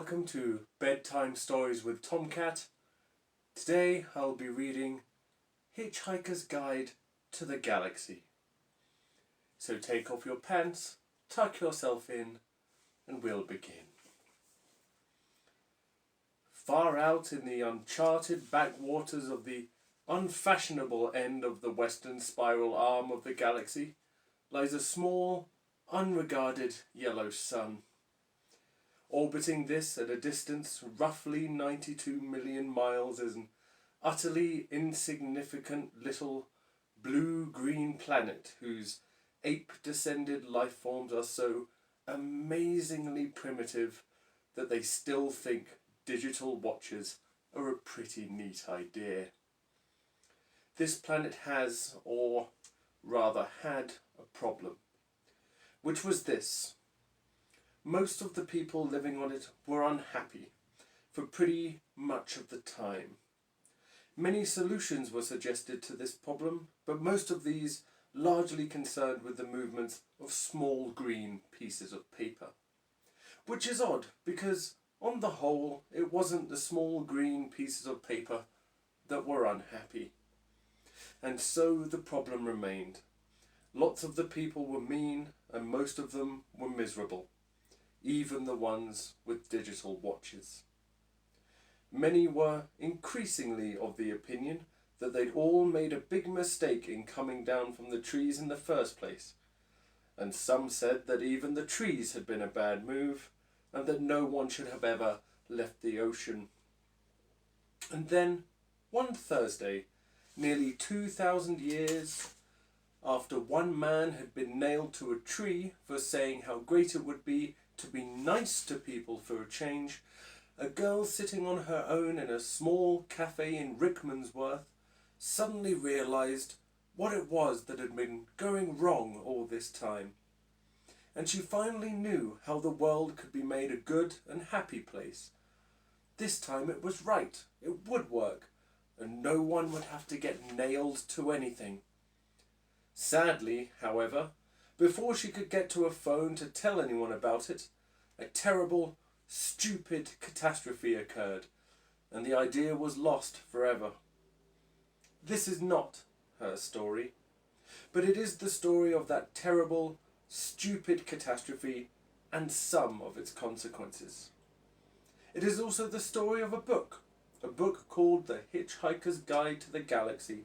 welcome to Bedtime Stories with TomCat. Today I'll be reading Hitchhiker's Guide to the Galaxy. So take off your pants, tuck yourself in, and we'll begin. Far out in the uncharted backwaters of the unfashionable end of the western spiral arm of the galaxy lies a small, unregarded yellow sun. Orbiting this at a distance roughly 92 million miles is an utterly insignificant little blue-green planet whose ape-descended life forms are so amazingly primitive that they still think digital watches are a pretty neat idea. This planet has, or rather had, a problem, which was this. Most of the people living on it were unhappy for pretty much of the time. Many solutions were suggested to this problem, but most of these largely concerned with the movements of small green pieces of paper. Which is odd, because on the whole it wasn't the small green pieces of paper that were unhappy. And so the problem remained. Lots of the people were mean, and most of them were miserable. Even the ones with digital watches. Many were increasingly of the opinion that they'd all made a big mistake in coming down from the trees in the first place, and some said that even the trees had been a bad move, and that no one should have ever left the ocean. And then, one Thursday, nearly 2,000 years after one man had been nailed to a tree for saying how great it would be to be nice to people for a change, a girl sitting on her own in a small cafe in Rickmansworth suddenly realised what it was that had been going wrong all this time. And she finally knew how the world could be made a good and happy place. This time it was right, it would work, and no one would have to get nailed to anything. Sadly, however, before she could get to a phone to tell anyone about it, a terrible, stupid catastrophe occurred, and the idea was lost forever. This is not her story, but it is the story of that terrible, stupid catastrophe and some of its consequences. It is also the story of a book called The Hitchhiker's Guide to the Galaxy,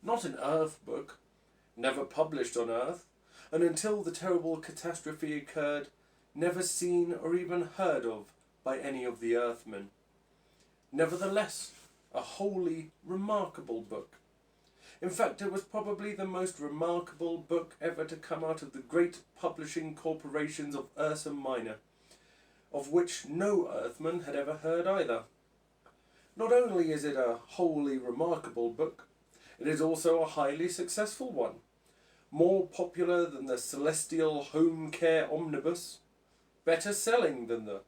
not an Earth book, never published on Earth, and until the terrible catastrophe occurred, never seen or even heard of by any of the Earthmen. Nevertheless, a wholly remarkable book. In fact, it was probably the most remarkable book ever to come out of the great publishing corporations of Ursa Minor, of which no Earthman had ever heard either. Not only is it a wholly remarkable book, it is also a highly successful one. More popular than the Celestial Home Care Omnibus, better selling than the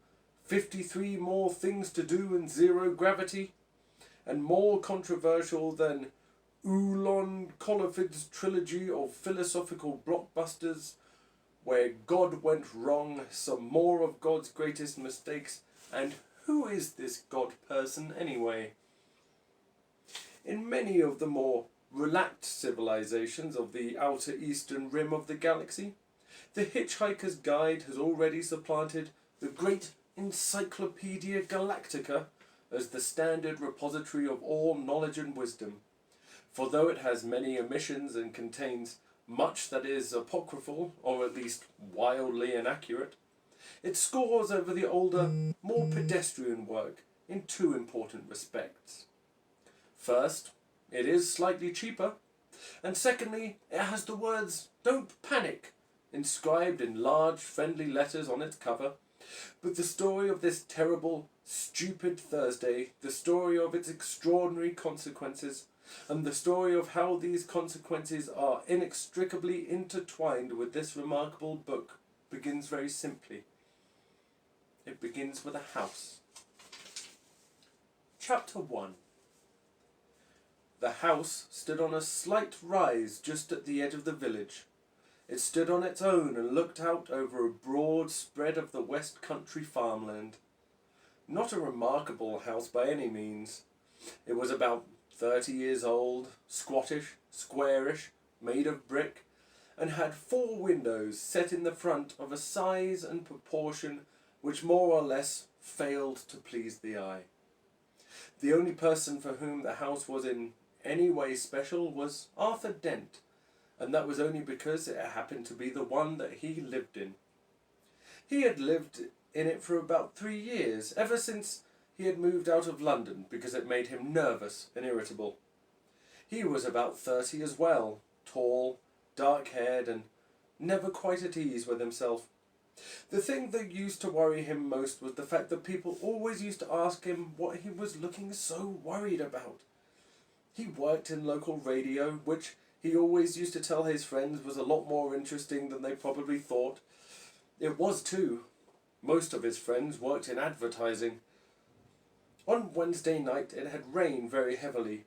53 More Things to Do in Zero Gravity, and more controversial than Oolon Colifid's trilogy of philosophical blockbusters, Where God Went Wrong, Some More of God's Greatest Mistakes, and Who Is This God Person Anyway? In many of the more relaxed civilizations of the outer eastern rim of the galaxy, the Hitchhiker's Guide has already supplanted the great Encyclopedia Galactica as the standard repository of all knowledge and wisdom. For though it has many omissions and contains much that is apocryphal, or at least wildly inaccurate, it scores over the older, more pedestrian work in two important respects. First, it is slightly cheaper, and secondly, it has the words "Don't Panic" inscribed in large friendly letters on its cover. But the story of this terrible, stupid Thursday, the story of its extraordinary consequences, and the story of how these consequences are inextricably intertwined with this remarkable book begins very simply. It begins with a house. Chapter 1. The house stood on a slight rise just at the edge of the village. It stood on its own and looked out over a broad spread of the West Country farmland. Not a remarkable house by any means. It was about 30 years old, squattish, squarish, made of brick, and had 4 windows set in the front of a size and proportion which more or less failed to please the eye. The only person for whom the house was in any way special was Arthur Dent, and that was only because it happened to be the one that he lived in. He had lived in it for about 3 years, ever since he had moved out of London because it made him nervous and irritable. He was about 30 as well, tall, dark-haired, and never quite at ease with himself. The thing that used to worry him most was the fact that people always used to ask him what he was looking so worried about. He worked in local radio, which he always used to tell his friends was a lot more interesting than they probably thought. It was too. Most of his friends worked in advertising. On Wednesday night it had rained very heavily.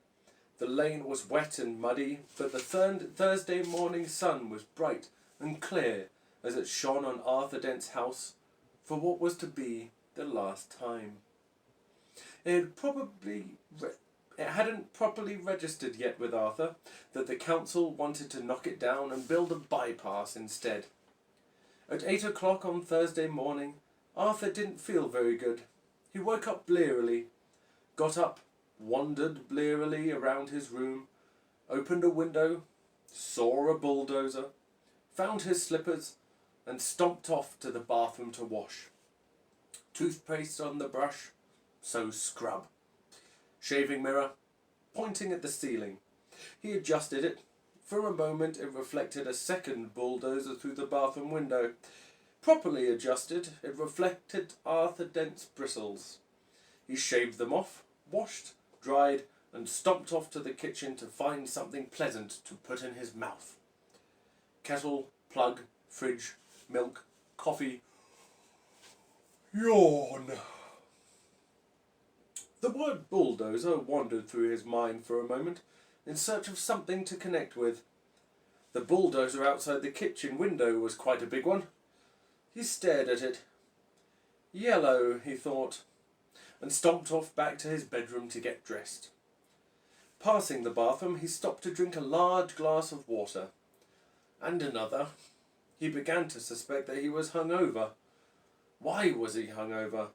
The lane was wet and muddy, but the Thursday morning sun was bright and clear as it shone on Arthur Dent's house for what was to be the last time. It hadn't properly registered yet with Arthur that the council wanted to knock it down and build a bypass instead. At 8 o'clock on Thursday morning, Arthur didn't feel very good. He woke up blearily, got up, wandered blearily around his room, opened a window, saw a bulldozer, found his slippers, and stomped off to the bathroom to wash. Toothpaste on the brush, so scrub. Shaving mirror, pointing at the ceiling. He adjusted it. For a moment it reflected a second bulldozer through the bathroom window. Properly adjusted, it reflected Arthur Dent's bristles. He shaved them off, washed, dried, and stomped off to the kitchen to find something pleasant to put in his mouth. Kettle, plug, fridge, milk, coffee. Yawn. The word bulldozer wandered through his mind for a moment, in search of something to connect with. The bulldozer outside the kitchen window was quite a big one. He stared at it. Yellow, he thought, and stomped off back to his bedroom to get dressed. Passing the bathroom, he stopped to drink a large glass of water. And another. He began to suspect that he was hungover. Why was he hungover?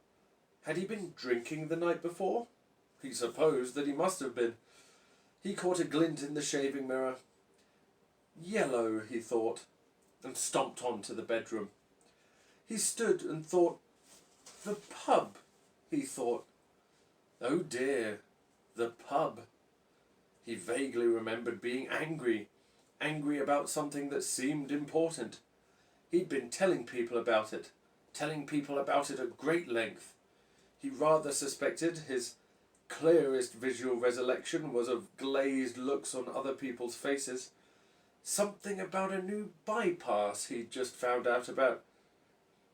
Had he been drinking the night before? He supposed that he must have been. He caught a glint in the shaving mirror. Yellow, he thought, and stomped on to the bedroom. He stood and thought. The pub, he thought. Oh dear, the pub. He vaguely remembered being angry about something that seemed important. He'd been telling people about it at great length. He rather suspected his clearest visual recollection was of glazed looks on other people's faces. Something about a new bypass he'd just found out about.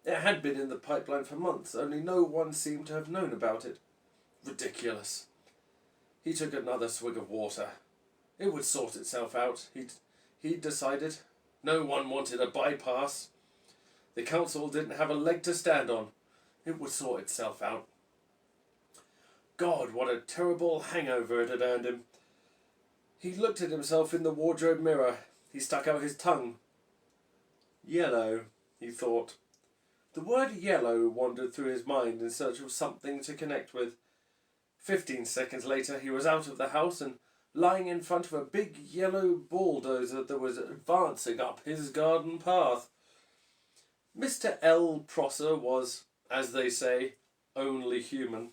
It had been in the pipeline for months, only no one seemed to have known about it. Ridiculous. He took another swig of water. It would sort itself out, he'd decided. No one wanted a bypass. The council didn't have a leg to stand on. It would sort itself out. God, what a terrible hangover it had earned him. He looked at himself in the wardrobe mirror. He stuck out his tongue. Yellow, he thought. The word yellow wandered through his mind in search of something to connect with. 15 seconds later he was out of the house and lying in front of a big yellow bulldozer that was advancing up his garden path. Mr. L. Prosser was, as they say, only human.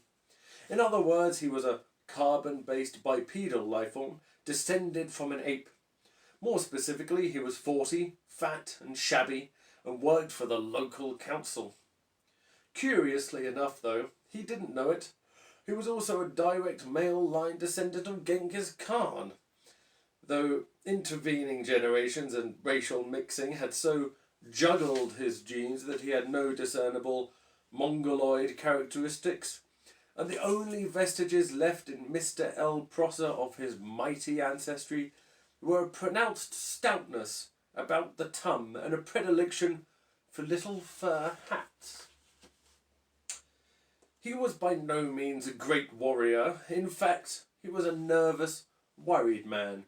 In other words, he was a carbon-based bipedal lifeform descended from an ape. More specifically, he was 40, fat and shabby, and worked for the local council. Curiously enough, though, he didn't know it. He was also a direct male line descendant of Genghis Khan, though intervening generations and racial mixing had so juggled his genes that he had no discernible mongoloid characteristics, and the only vestiges left in Mr. L. Prosser of his mighty ancestry were a pronounced stoutness about the tum and a predilection for little fur hats. He was by no means a great warrior. In fact, he was a nervous, worried man.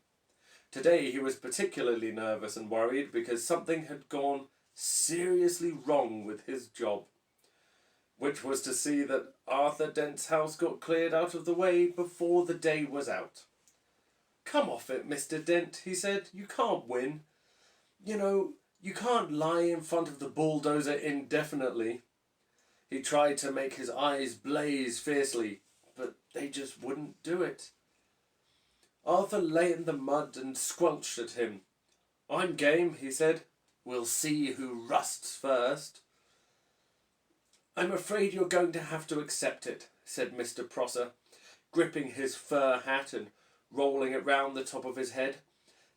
Today he was particularly nervous and worried because something had gone seriously wrong with his job, which was to see that Arthur Dent's house got cleared out of the way before the day was out. "Come off it, Mr. Dent," he said. "You can't win. You know, you can't lie in front of the bulldozer indefinitely." He tried to make his eyes blaze fiercely, but they just wouldn't do it. Arthur lay in the mud and squelched at him. "I'm game," he said. "We'll see who rusts first." "I'm afraid you're going to have to accept it," said Mr. Prosser, gripping his fur hat and rolling it round the top of his head.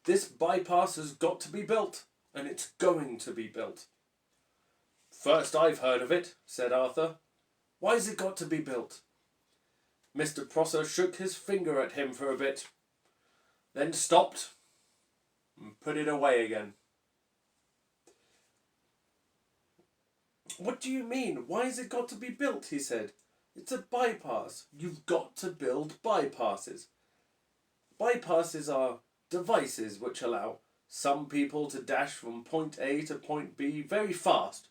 "This bypass has got to be built, and it's going to be built." "First I've heard of it," said Arthur. "Why's it got to be built?" Mr. Prosser shook his finger at him for a bit, then stopped and put it away again. "What do you mean? Why's it got to be built?" he said. "It's a bypass. You've got to build bypasses." Bypasses are devices which allow some people to dash from point A to point B very fast,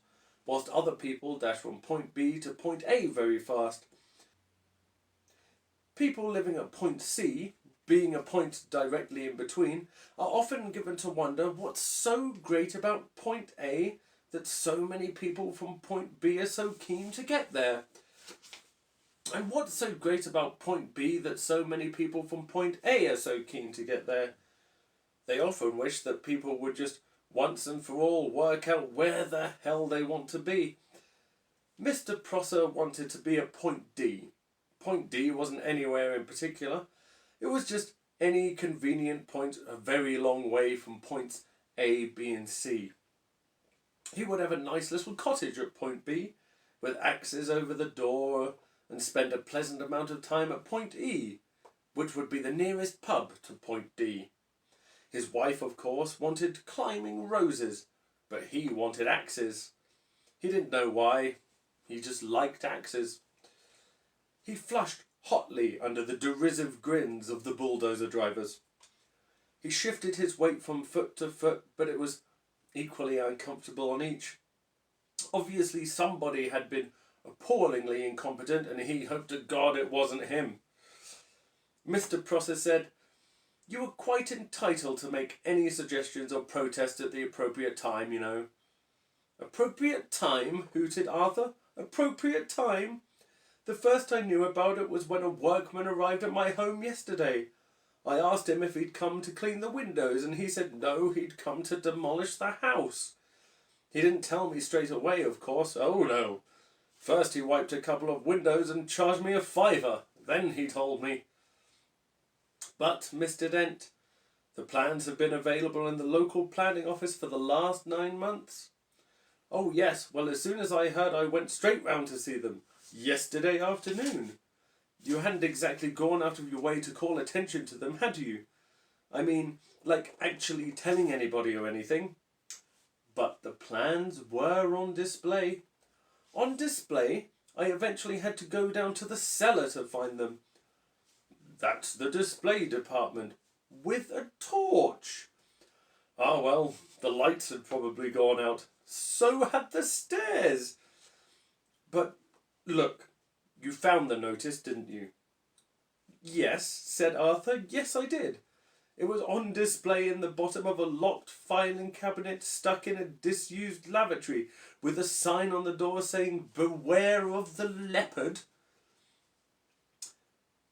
whilst other people dash from point B to point A very fast. People living at point C, being a point directly in between, are often given to wonder what's so great about point A that so many people from point B are so keen to get there. And what's so great about point B that so many people from point A are so keen to get there? They often wish that people would just once and for all work out where the hell they want to be. Mr. Prosser wanted to be at point D. Point D wasn't anywhere in particular. It was just any convenient point a very long way from points A, B and C. He would have a nice little cottage at point B, with axes over the door, and spend a pleasant amount of time at point E, which would be the nearest pub to point D. His wife, of course, wanted climbing roses, but he wanted axes. He didn't know why. He just liked axes. He flushed hotly under the derisive grins of the bulldozer drivers. He shifted his weight from foot to foot, but it was equally uncomfortable on each. Obviously somebody had been appallingly incompetent, and he hoped to God it wasn't him. Mr. Prosser said, "You were quite entitled to make any suggestions or protests at the appropriate time, you know." "Appropriate time?" hooted Arthur. "Appropriate time? The first I knew about it was when a workman arrived at my home yesterday. I asked him if he'd come to clean the windows, and he said no, he'd come to demolish the house. He didn't tell me straight away, of course. Oh no. First he wiped a couple of windows and charged me $5. Then he told me." "But, Mr. Dent, the plans have been available in the local planning office for the last 9 months." "Oh yes, well as soon as I heard I went straight round to see them. Yesterday afternoon. You hadn't exactly gone out of your way to call attention to them, had you? I mean, like actually telling anybody or anything?" "But the plans were on display." "On display? I eventually had to go down to the cellar to find them." "That's the display department." "With a torch." "Ah well, the lights had probably gone out." "So had the stairs." "But look, you found the notice, didn't you?" "Yes," said Arthur. "Yes, I did. It was on display in the bottom of a locked filing cabinet stuck in a disused lavatory, with a sign on the door saying, 'Beware of the leopard.'"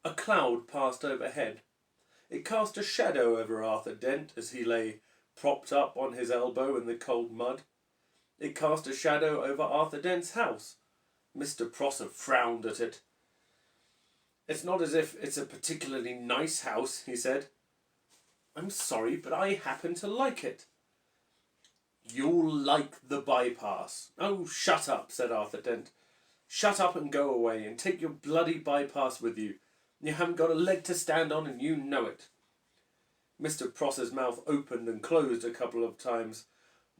A cloud passed overhead. It cast a shadow over Arthur Dent as he lay propped up on his elbow in the cold mud. It cast a shadow over Arthur Dent's house. Mr. Prosser frowned at it. "It's not as if it's a particularly nice house," he said. "I'm sorry, but I happen to like it." "You'll like the bypass." "Oh, shut up," said Arthur Dent. "Shut up and go away, and take your bloody bypass with you. You haven't got a leg to stand on, and you know it." Mr. Prosser's mouth opened and closed a couple of times,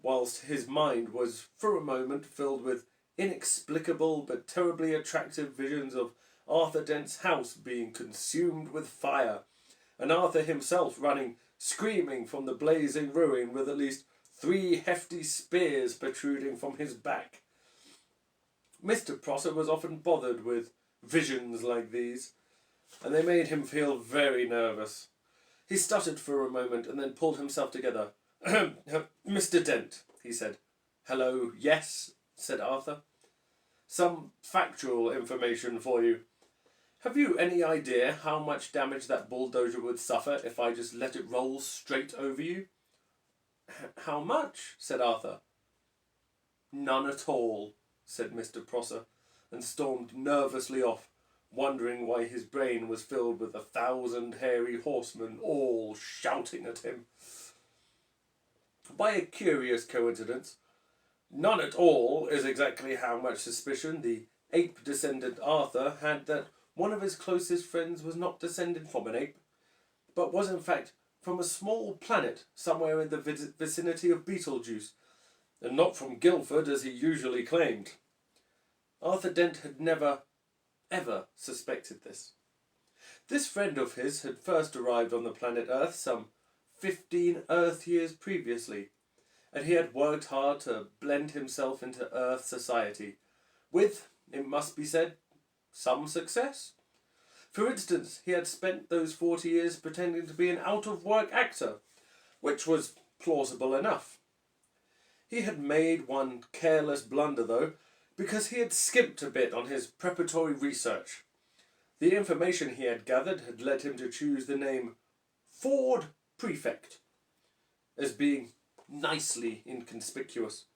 whilst his mind was, for a moment, filled with inexplicable but terribly attractive visions of Arthur Dent's house being consumed with fire, and Arthur himself running screaming from the blazing ruin with at least 3 hefty spears protruding from his back. Mr. Prosser was often bothered with visions like these, and they made him feel very nervous. He stuttered for a moment and then pulled himself together. "Mr. Dent," he said. "Hello, yes," said Arthur. "Some factual information for you. Have you any idea how much damage that bulldozer would suffer if I just let it roll straight over you?" "How much?" said Arthur. "None at all," said Mr. Prosser, and stormed nervously off, wondering why his brain was filled with 1,000 hairy horsemen all shouting at him. By a curious coincidence, none at all is exactly how much suspicion the ape-descendant Arthur had that one of his closest friends was not descended from an ape, but was in fact from a small planet somewhere in the vicinity of Betelgeuse, and not from Guildford as he usually claimed. Arthur Dent had never, ever suspected this. This friend of his had first arrived on the planet Earth some 15 Earth years previously, and he had worked hard to blend himself into Earth society, with, it must be said, some success. For instance, he had spent those 40 years pretending to be an out-of-work actor, which was plausible enough. He had made one careless blunder, though, because he had skimped a bit on his preparatory research. The information he had gathered had led him to choose the name Ford Prefect as being nicely inconspicuous.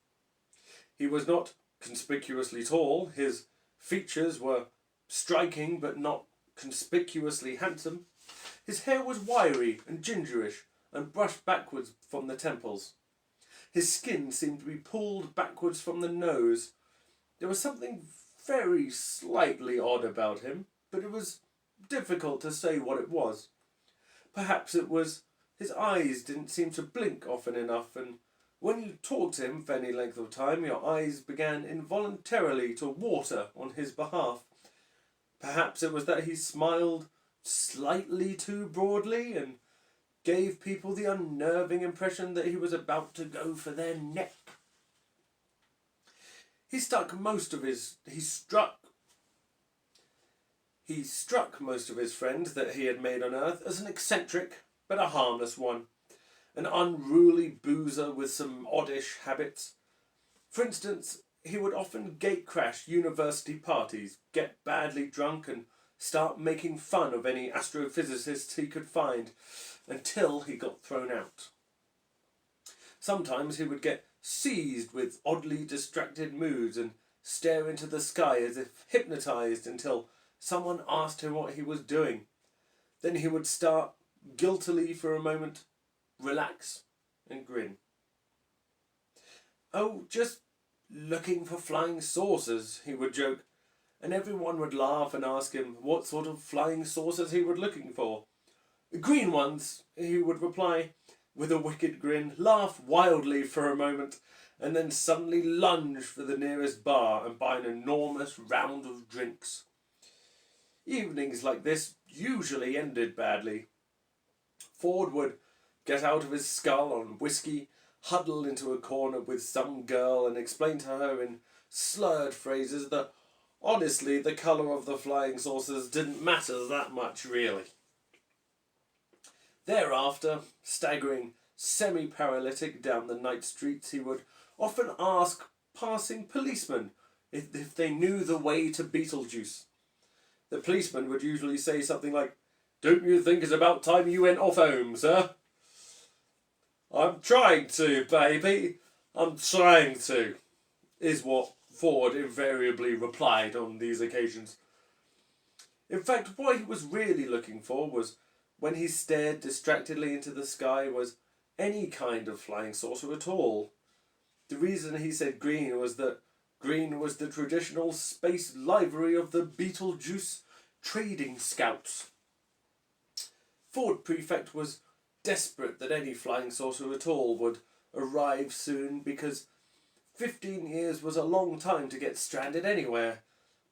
He was not conspicuously tall, his features were striking but not conspicuously handsome. His hair was wiry and gingerish and brushed backwards from the temples. His skin seemed to be pulled backwards from the nose. There was something very slightly odd about him, but it was difficult to say what it was. Perhaps it was his eyes didn't seem to blink often enough, and when you talked to him for any length of time, your eyes began involuntarily to water on his behalf. Perhaps it was that he smiled slightly too broadly and gave people the unnerving impression that he was about to go for their neck. He struck most of his friends that he had made on Earth as an eccentric but a harmless one, an unruly boozer with some oddish habits. For instance, he would often gate-crash university parties, get badly drunk and start making fun of any astrophysicists he could find until he got thrown out. Sometimes he would get seized with oddly distracted moods and stare into the sky as if hypnotized until someone asked him what he was doing. Then he would start guiltily for a moment, relax and grin. "Oh, just looking for flying saucers," he would joke, and everyone would laugh and ask him what sort of flying saucers he was looking for. "Green ones," he would reply, with a wicked grin, laugh wildly for a moment, and then suddenly lunge for the nearest bar and buy an enormous round of drinks. Evenings like this usually ended badly. Ford would get out of his skull on whiskey, huddle into a corner with some girl and explain to her in slurred phrases that honestly the colour of the flying saucers didn't matter that much really. Thereafter, staggering semi-paralytic down the night streets, he would often ask passing policemen if they knew the way to Betelgeuse. The policeman would usually say something like, "Don't you think it's about time you went off home, sir?" "I'm trying to, baby. I'm trying to," is what Ford invariably replied on these occasions. In fact, what he was really looking for was, when he stared distractedly into the sky, was any kind of flying saucer at all. The reason he said green was that green was the traditional space livery of the Betelgeuse trading scouts. Ford Prefect was desperate that any flying saucer at all would arrive soon, because 15 years was a long time to get stranded anywhere,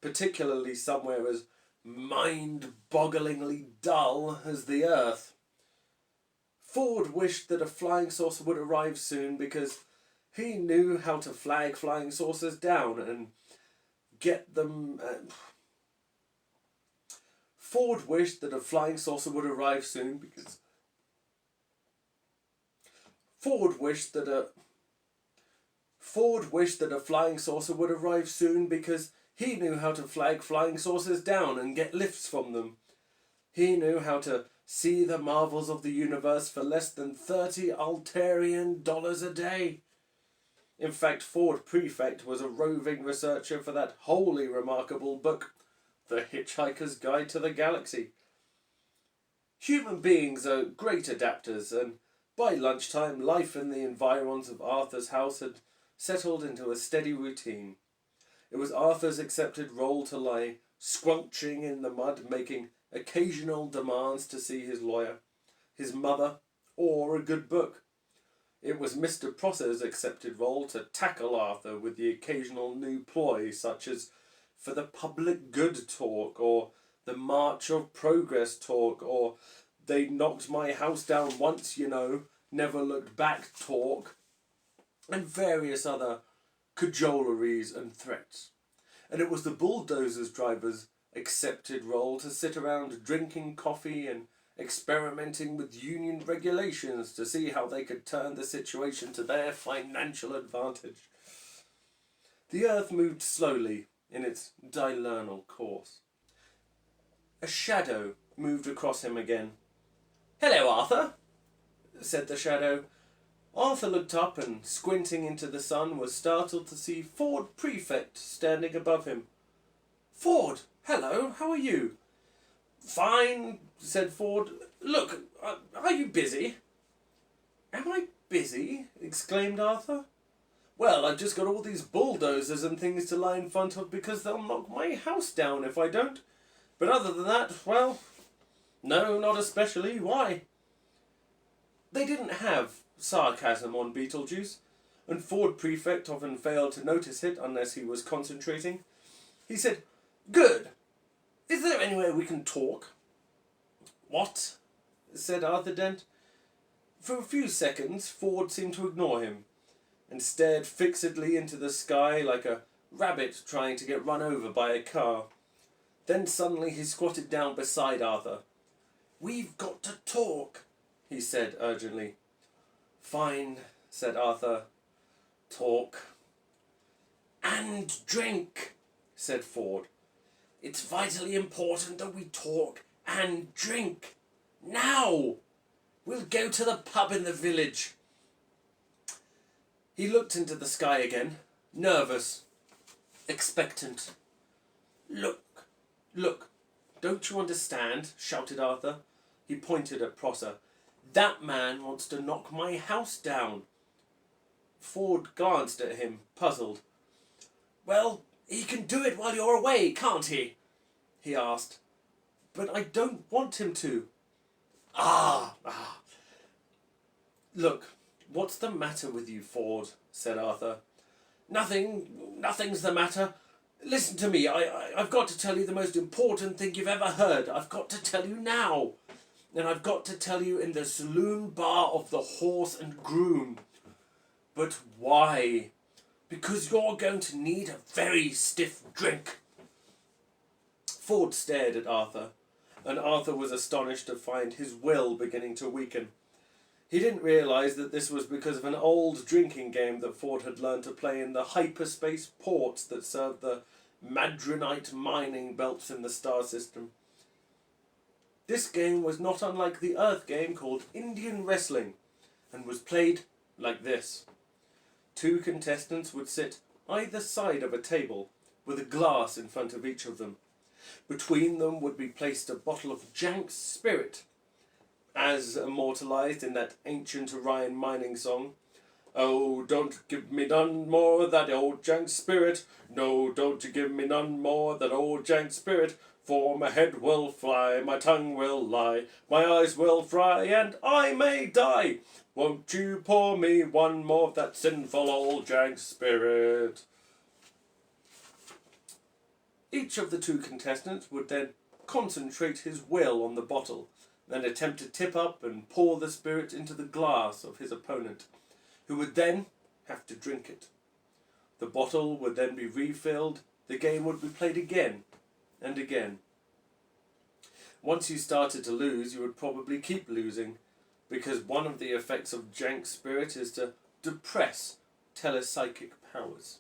particularly somewhere as mind-bogglingly dull as the Earth. Ford wished that a flying saucer would arrive soon because he knew how to flag flying saucers down and get them... Ford wished that a flying saucer would arrive soon because... Ford wished that a flying saucer would arrive soon because he knew how to flag flying saucers down and get lifts from them. He knew how to see the marvels of the universe for less than $30 Altarian a day. In fact, Ford Prefect was a roving researcher for that wholly remarkable book, The Hitchhiker's Guide to the Galaxy. Human beings are great adapters, and by lunchtime, life in the environs of Arthur's house had settled into a steady routine. It was Arthur's accepted role to lie squelching in the mud, making occasional demands to see his lawyer, his mother, or a good book. It was Mr. Prosser's accepted role to tackle Arthur with the occasional new ploy, such as for the public good talk, or the March of Progress talk, or they knocked my house down once, you know, never looked back talk, and various other cajoleries and threats. And it was the bulldozer's driver's accepted role to sit around drinking coffee and experimenting with union regulations to see how they could turn the situation to their financial advantage. The Earth moved slowly in its diurnal course. A shadow moved across him again. "Hello, Arthur," said the shadow. Arthur looked up and, squinting into the sun, was startled to see Ford Prefect standing above him. "Ford, hello, how are you?" "Fine," said Ford. "Look, are you busy?" "Am I busy?" exclaimed Arthur. "Well, I've just got all these bulldozers and things to lie in front of because they'll knock my house down if I don't. But other than that, well, no, not especially. Why?" They didn't have sarcasm on Beetlejuice, and Ford Prefect often failed to notice it unless he was concentrating. He said, "Good. Is there anywhere we can talk?" "What?" said Arthur Dent. For a few seconds, Ford seemed to ignore him, and stared fixedly into the sky like a rabbit trying to get run over by a car. Then suddenly he squatted down beside Arthur. "We've got to talk," he said urgently. "Fine," said Arthur. "Talk." "And drink," said Ford. "It's vitally important that we talk and drink. Now! We'll go to the pub in the village." He looked into the sky again, nervous, expectant. Look, don't you understand?" shouted Arthur. He pointed at Prosser. "That man wants to knock my house down." Ford glanced at him, puzzled. "Well, he can do it while you're away, can't he?" he asked. "But I don't want him to." Ah. "Look, what's the matter with you, Ford?" said Arthur. Nothing's the matter. Listen to me, I've got to tell you the most important thing you've ever heard. I've got to tell you now. And I've got to tell you in the saloon bar of the Horse and Groom. But why? Because you're going to need a very stiff drink." Ford stared at Arthur, and Arthur was astonished to find his will beginning to weaken. He didn't realise that this was because of an old drinking game that Ford had learned to play in the hyperspace ports that served the Madronite mining belts in the star system. This game was not unlike the Earth game called Indian Wrestling, and was played like this. 2 contestants would sit either side of a table, with a glass in front of each of them. Between them would be placed a bottle of Jank's spirit, as immortalised in that ancient Orion mining song. "Oh, don't give me none more of that old Jank spirit. No, don't you give me none more of that old Jank spirit. For my head will fly, my tongue will lie, my eyes will fry, and I may die. Won't you pour me one more of that sinful old jank spirit? Each of the two contestants would then concentrate his will on the bottle, then attempt to tip up and pour the spirit into the glass of his opponent, who would then have to drink it. The bottle would then be refilled, the game would be played again and again. Once you started to lose, you would probably keep losing, because one of the effects of jank spirit is to depress telepsychic powers.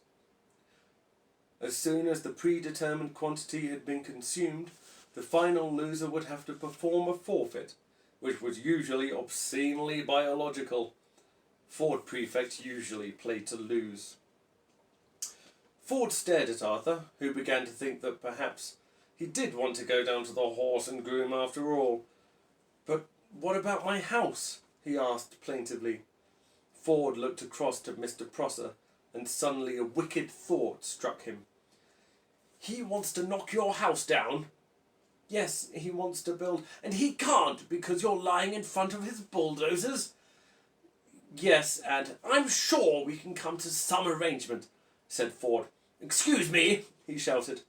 As soon as the predetermined quantity had been consumed, the final loser would have to perform a forfeit, which was usually obscenely biological. Ford Prefect usually played to lose. Ford stared at Arthur, who began to think that perhaps he did want to go down to the Horse and Groom after all. But what about my house? He asked plaintively. Ford looked across to Mr. Prosser, and suddenly a wicked thought struck him. He wants to knock your house down? Yes, he wants to build, and he can't because you're lying in front of his bulldozers? Yes, and I'm sure we can come to some arrangement, said Ford. Excuse me, he shouted.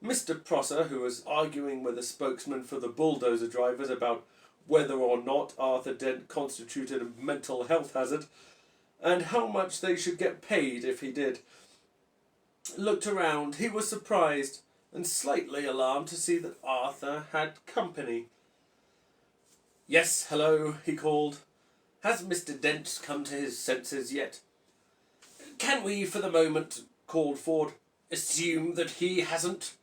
Mr. Prosser, who was arguing with a spokesman for the bulldozer drivers about whether or not Arthur Dent constituted a mental health hazard, and how much they should get paid if he did, looked around. He was surprised and slightly alarmed to see that Arthur had company. Yes, hello, he called. Has Mr. Dent come to his senses yet? Can we, for the moment, called Ford, assume that he hasn't?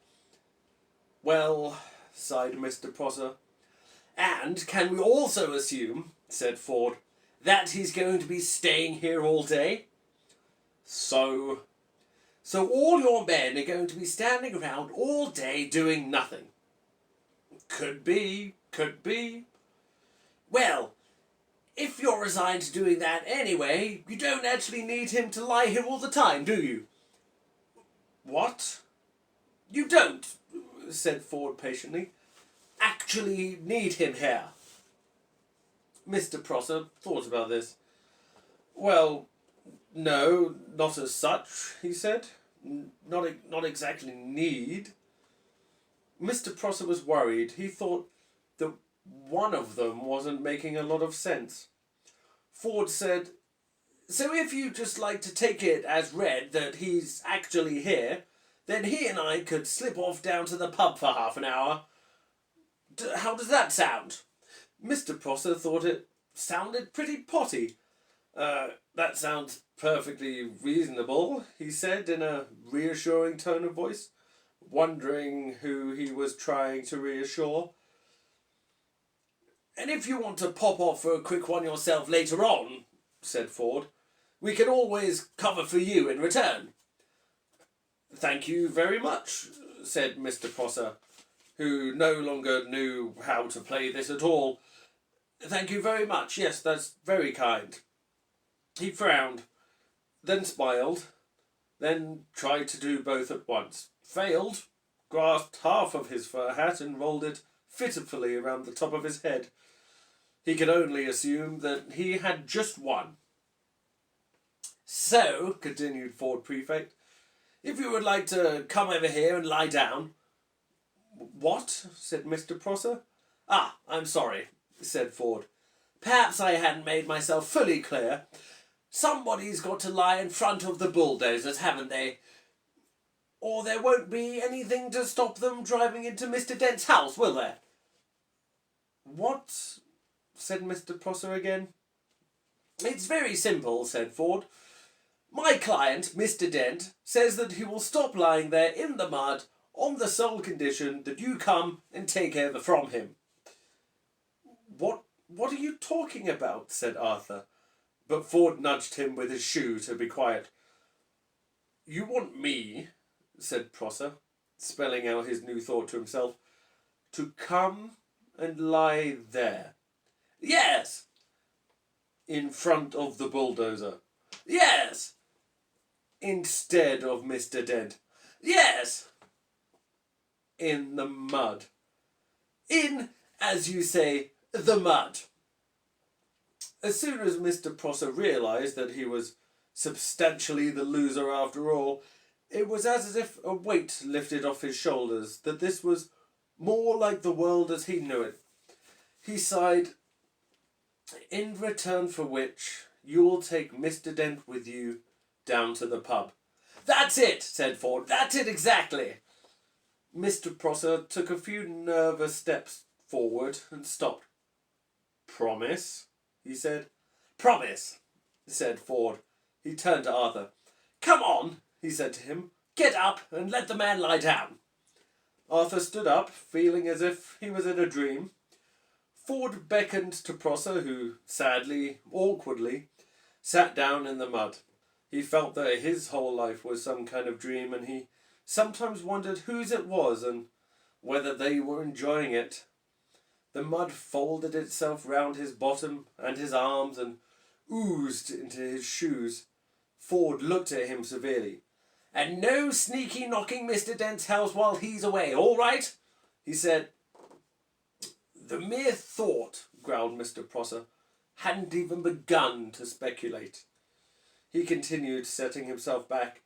Well, sighed Mr. Prosser. And can we also assume, said Ford, that he's going to be staying here all day? So all your men are going to be standing around all day doing nothing? Could be. Well, if you're resigned to doing that anyway, you don't actually need him to lie here all the time, do you? What? You don't, said Ford patiently, actually need him here. Mr. Prosser thought about this. Well, no, not as such, he said. Not exactly need. Mr. Prosser was worried. He thought that one of them wasn't making a lot of sense. Ford said, so if you just like to take it as read that he's actually here, then he and I could slip off down to the pub for half an hour. How does that sound? Mr. Prosser thought it sounded pretty potty. That sounds perfectly reasonable, he said in a reassuring tone of voice, wondering who he was trying to reassure. And if you want to pop off for a quick one yourself later on, said Ford, we can always cover for you in return. Thank you very much, said Mr. Prosser, who no longer knew how to play this at all. Thank you very much. Yes, that's very kind. He frowned, then smiled, then tried to do both at once. Failed, grasped half of his fur hat and rolled it fitfully around the top of his head. He could only assume that he had just one. So, continued Ford Prefect, if you would like to come over here and lie down. What? Said Mr. Prosser. Ah, I'm sorry, said Ford. Perhaps I hadn't made myself fully clear. Somebody's got to lie in front of the bulldozers, haven't they? Or there won't be anything to stop them driving into Mr. Dent's house, will there? What? Said Mr. Prosser again. It's very simple, said Ford. My client, Mr. Dent, says that he will stop lying there in the mud on the sole condition that you come and take over from him. What are you talking about? Said Arthur, but Ford nudged him with his shoe to be quiet. You want me, said Prosser, spelling out his new thought to himself, to come and lie there? Yes. In front of the bulldozer? Yes. Instead of Mr. Dent? Yes. in the mud. In, as you say, the mud. As soon as Mr. Prosser realised that he was substantially the loser after all, it was as if a weight lifted off his shoulders, that this was more like the world as he knew it. He sighed, "In return for which, you will take Mr. Dent with you down to the pub." "That's it," said Ford. "That's it exactly." Mr. Prosser took a few nervous steps forward and stopped. "Promise?" he said. "Promise," said Ford. He turned to Arthur. "Come on," he said to him. "Get up and let the man lie down." Arthur stood up, feeling as if he was in a dream. Ford beckoned to Prosser, who, sadly, awkwardly, sat down in the mud. He felt that his whole life was some kind of dream, and he sometimes wondered whose it was and whether they were enjoying it. The mud folded itself round his bottom and his arms and oozed into his shoes. Ford looked at him severely. "And no sneaky knocking Mr. Dent's house while he's away, all right?" he said. "The mere thought," growled Mr. Prosser, "hadn't even begun to speculate." He continued, setting himself back,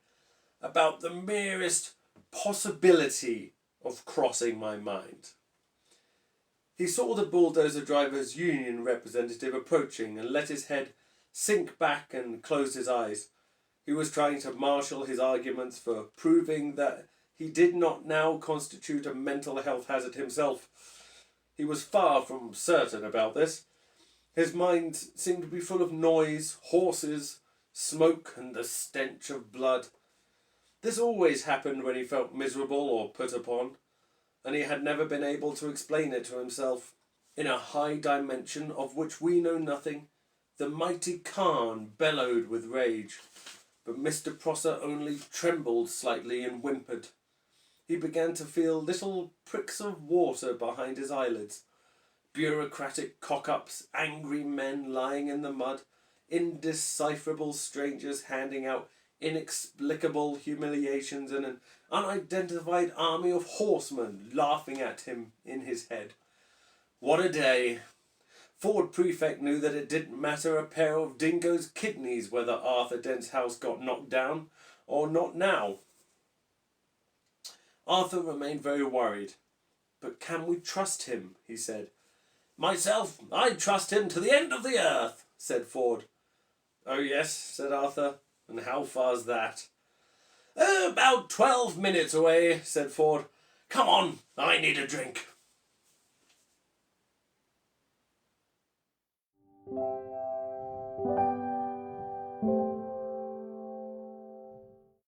"about the merest possibility of crossing my mind." He saw the bulldozer drivers' union representative approaching and let his head sink back and closed his eyes. He was trying to marshal his arguments for proving that he did not now constitute a mental health hazard himself. He was far from certain about this. His mind seemed to be full of noise, horses, smoke, and the stench of blood. This always happened when he felt miserable or put upon, and he had never been able to explain it to himself. In a high dimension of which we know nothing, the mighty Khan bellowed with rage, but Mr. Prosser only trembled slightly and whimpered. He began to feel little pricks of water behind his eyelids. Bureaucratic cock-ups, angry men lying in the mud, indecipherable strangers handing out inexplicable humiliations, and an unidentified army of horsemen laughing at him in his head. What a day! Ford Prefect knew that it didn't matter a pair of dingoes' kidneys whether Arthur Dent's house got knocked down or not now. Arthur remained very worried. "But can we trust him?" he said. "Myself, I'd trust him to the end of the earth," said Ford. "Oh yes," said Arthur. "And how far's that?" "About 12 minutes away," said Ford. "Come on, I need a drink."